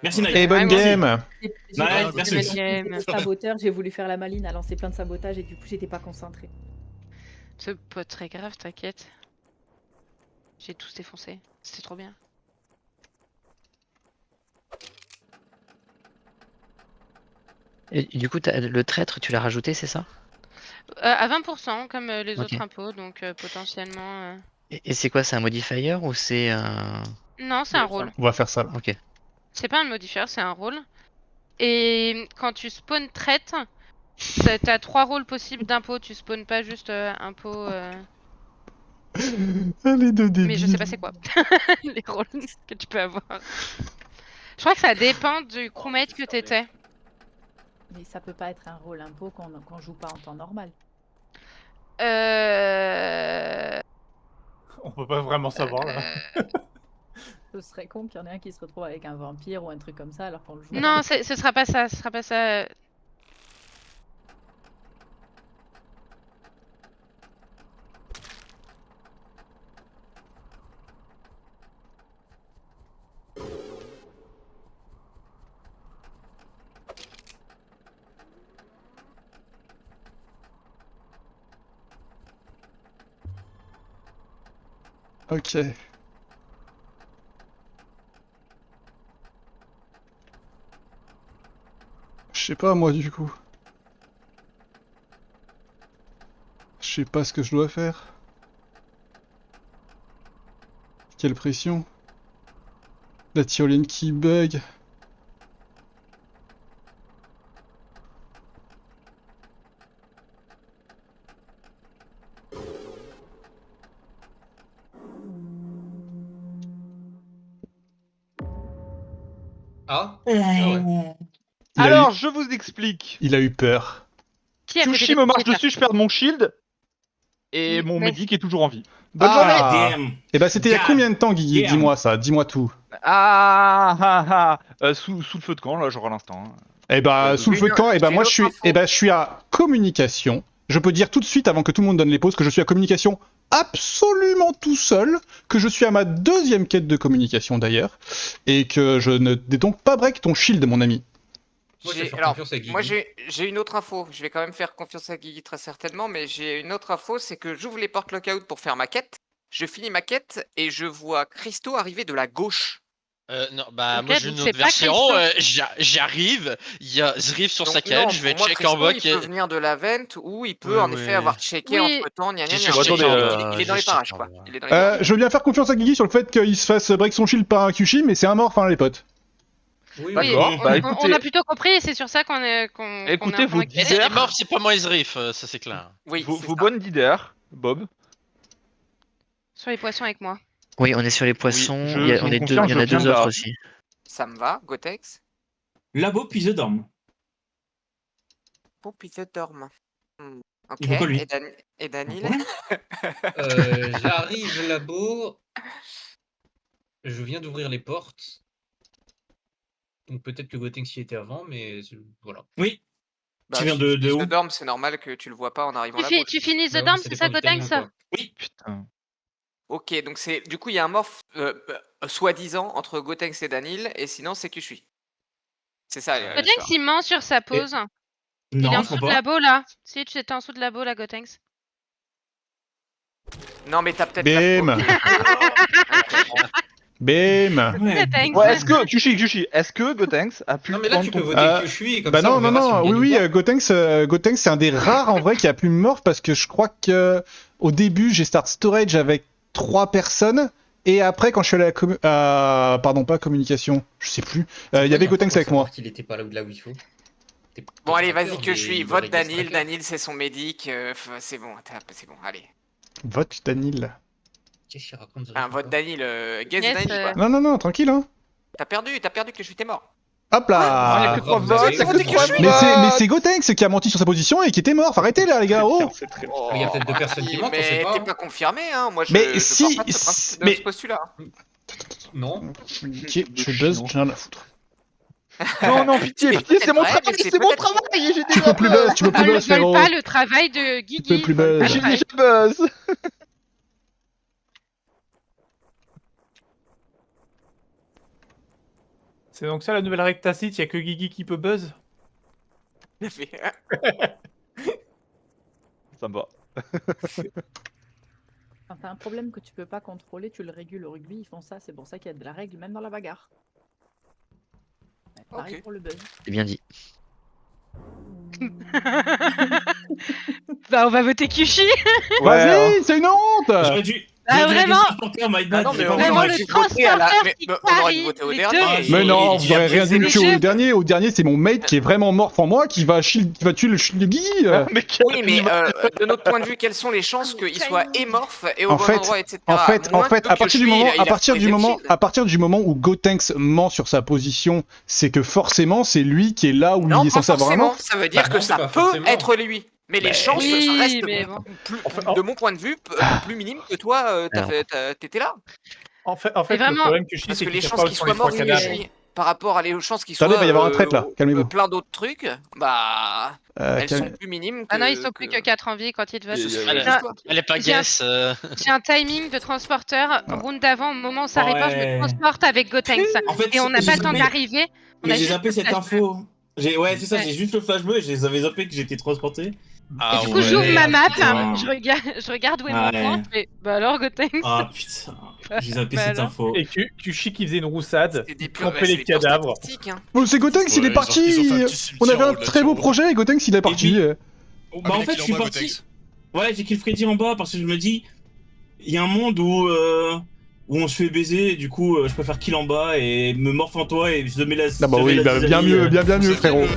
Merci Nike. Et bonne Merci. game. Ouais, J'ai merci. mélangé saboteur, j'ai voulu faire la maline à lancer plein de sabotage et du coup j'étais pas concentrée. C'est pas très grave, t'inquiète. J'ai tous défoncé. C'était trop bien. Et du coup, le traître, tu l'as rajouté, c'est ça? À 20% comme les Ok. autres impôts, donc potentiellement. Et c'est quoi? C'est un modifier ou c'est un... Non, c'est un rôle. On va faire ça là. Ok. C'est pas un modifier, c'est un rôle. Et quand tu spawns traite, t'as 3 rôles possibles d'impôts. Tu spawns pas juste impôt. Les deux débiles. Mais je sais pas c'est quoi les rôles que tu peux avoir. Je crois que ça dépend du crewmate que t'étais. Mais ça peut pas être un rôle impôt qu'on joue pas en temps normal. On peut pas vraiment savoir là. Ce serait con qu'il y en ait un qui se retrouve avec un vampire ou un truc comme ça alors qu'on le joue. Non, ce sera pas ça. Ce sera pas ça. Ok. Je sais pas moi du coup. Je sais pas ce que je dois faire. Quelle pression. La tyrolienne qui bug. Ah, Alors, je vous explique. Il a eu peur. Qui a côté Tsushi de me marche Peter dessus, je perds mon shield. Et Mm, mon mais- médic est toujours en vie. Bonne journée. Damn. Et bah c'était il y a God combien de temps Guigui? damn. Dis-moi ça, dis-moi tout. Sous le feu de camp, là, genre à l'instant. Hein. Eh bah sous le feu de camp, eh bah moi je suis, je suis à communication. Je peux dire tout de suite avant que tout le monde donne les pauses que je suis à communication absolument tout seul, que je suis à ma deuxième quête de communication d'ailleurs, et que je ne n'ai donc pas break ton shield mon ami. moi, je vais faire Alors, confiance à Guigui. moi j'ai une autre info. Je vais quand même faire confiance à Guigui très certainement, mais j'ai une autre info, c'est que j'ouvre les portes lockout pour faire ma quête. Je finis ma quête et je vois Christo arriver de la gauche. Non, bah Ok, moi j'ai donc une c'est autre pas version, Christo. j'arrive, il y a Zriff sur sa Donc quête, non, je vais pour moi, check en Christo, bas il qui peut est... venir de la vente ou il peut Ouais, en effet ouais. avoir checké Oui. entre temps. Gna gna J'ai gna. checké en bas. Il est dans les parages quoi. Il est dans les Euh, parages. je veux bien faire confiance à Guigui sur le fait qu'il se fasse break son shield par un Kyushi, mais c'est un mort, enfin les potes. Oui, Oui, D'accord, on, bah, on- écoutez- on a plutôt compris et c'est sur ça qu'on est. Écoutez, vos Et Divers. les morts, c'est pas moi et Zriff, ça c'est clair. Oui, Vos c'est vos ça. bonnes leaders, Bob. Sur les poissons avec moi. Oui, on est sur les poissons. je- il y, je vous il y confirme, en a je viens deux autres là. aussi. Ça me va, Gotex. Labo puis The Dorm. Pour puis The Dorm. Ok. Il faut que lui. Et Danil. J'arrive labo. Je viens d'ouvrir les portes. Donc peut-être que Gotenks y était avant, mais voilà. Oui. Bah, Tu viens si de finis où? The Dorm, c'est normal que tu le vois pas en arrivant là-bas. Tu finis The Bah oui, Dorm, ça c'est dépend ça, du timing, Gotenks? quoi. Oui. Putain. Ok, donc c'est du coup il y a un morph soi-disant entre Gotenks et Danil, et sinon c'est Kushui. C'est ça. l'histoire. Gotenks, il ment sur sa pause. Il est Non, en je dessous crois de pas. labo là. Si, tu étais en dessous de labo là, Gotenks. Non mais t'as peut-être. Bim. Bim. Ouais. Gotenks. Ouais, est-ce que Kyushi, est-ce que Gotenks a pu Non, mais là, tu prendre peux ton... voter Kyushui et comme Bah ça, non, on non, verra si non, on oui, gagne ou oui, pas. Gotenks c'est un des rares en vrai qui a pu me morph parce que je crois que au début j'ai start storage avec 3 personnes et après quand je suis allé pardon, pas communication, je sais plus, il y avait Gotenks avec moi. Il était pas là où il faut. Bon allez, vas-y que Kushui, vote Danil. Danil c'est son médic. C'est bon, c'est bon, allez. Vote Danil. Qu'est-ce qu'il raconte ce Un Riff, vote encore Danil. Guess Yes, Danil quoi. Non, non, non, tranquille, hein. T'as perdu Kushui, t'es mort. Hop Il y a là. que 3 vous avez- votes, il y a vous que avez 3 Kyushui. Mais c'est Gotenks qui a menti sur sa position et qui était mort. Faut arrêter là, les gars. Oh. C'est très Il y a peut-être 2 personnes qui mentent, on sait Mais pas. t'es pas confirmé, hein. Moi je. Mais je si, pars pas de ce principe- de mais- ce postulat. Non. Ok, je buzz, j'en ai à foutre. Non, non, pitié, pitié, c'est mon peut-être vrai, travail, mais c'est mon peut-être- travail, j'ai Tu déjà peux plus buzz, tu peux plus Vole buzz, frérot. pas le travail de Guigui. Tu peux plus vole pas buzz. le J'ai travail. déjà buzz. C'est donc ça la nouvelle règle tacite, y a que Guigui qui peut buzz. Ça me va. Quand t'as un problème que tu peux pas contrôler, tu le régules au rugby, ils font ça, c'est pour ça qu'il y a de la règle même dans la bagarre. Ouais, pareil Ok. pour le buzz. C'est bien dit. Bah, on va voter Kyushi. Vas-y, c'est une honte. J'aurais dû. Ah, j'aurais dû vraiment transporter en my bad, non, mais j'ai pas on voulu Vraiment, aurait en le dû acheter. voter à la- transporteur mais- qui mais on aurait dû parie, voter au les dernier. deux. Mais non, il vous aurez rien c'est dû le tuer jeu. au dernier. Au dernier, c'est mon mate qui est vraiment mort pour moi, qui va tuer le Guy. Mais quel Oui, mais animal. de notre point de vue, quelles sont les chances qu'il soit émorphe et au En bon fait- endroit, etc. En fait, Moins que à partir du lui, moment, il a à partir du moment où Gotenks ment sur sa position, c'est que forcément c'est lui qui est là où Non, il est pas censé avoir un forcément. mort. Ça veut dire Bah que non, c'est ça pas peut forcément. être lui. Mais les chances oui, restent mais de mon point de vue plus minimes que toi, t'étais là. En fait, Mais le vraiment- problème que je Parce c'est que les qu'ils savent chances pas où qu'il sont soit les mort, trois oui, cadavres. oui, par rapport aux chances qu'il soit Attendez, il va y avoir un trait, là. Calmez-vous. plein d'autres trucs, bah elles Calme- sont plus minimes que... Ah non, ils sont plus que 4 en vie quand ils te votent. Elle est pas J'ai un- guess. J'ai un timing de transporteur. Round d'avant, au moment où ça répare, je me Ouais. transporte avec Gotenks. En fait, Et on n'a j'ai pas le temps zappé- d'arriver. On Mais a j'ai juste zappé le cette flash bleu. info. Ouais, c'est ça, Ouais. j'ai juste le flash bleu et j'avais zappé que j'étais transporté. Ah Et du coup, ouais. j'ouvre ma map, putain. je regarde où est mon Ouais. point, je fais, bah alors Gotenks. Ah putain, j'ai zappé Bah cette alors. info. Et Kyushi qui faisait une roussade, C'est des il purs- trompait c'est les des pures cadavres. statistiques, hein. Oh, c'est Gotenks, il est parti. On avait un très beau projet et Gotenks il est parti. Bah en fait, je suis parti. Ouais, j'ai kill Freddy en bas parce que je me dis, il y a un monde où on se fait baiser, et du coup, je préfère kill en bas et me morph en toi et je mets la. Ah bah je mets oui, la bah, bien vis-à-vis, mieux, bien mieux Vous frérot. saviez,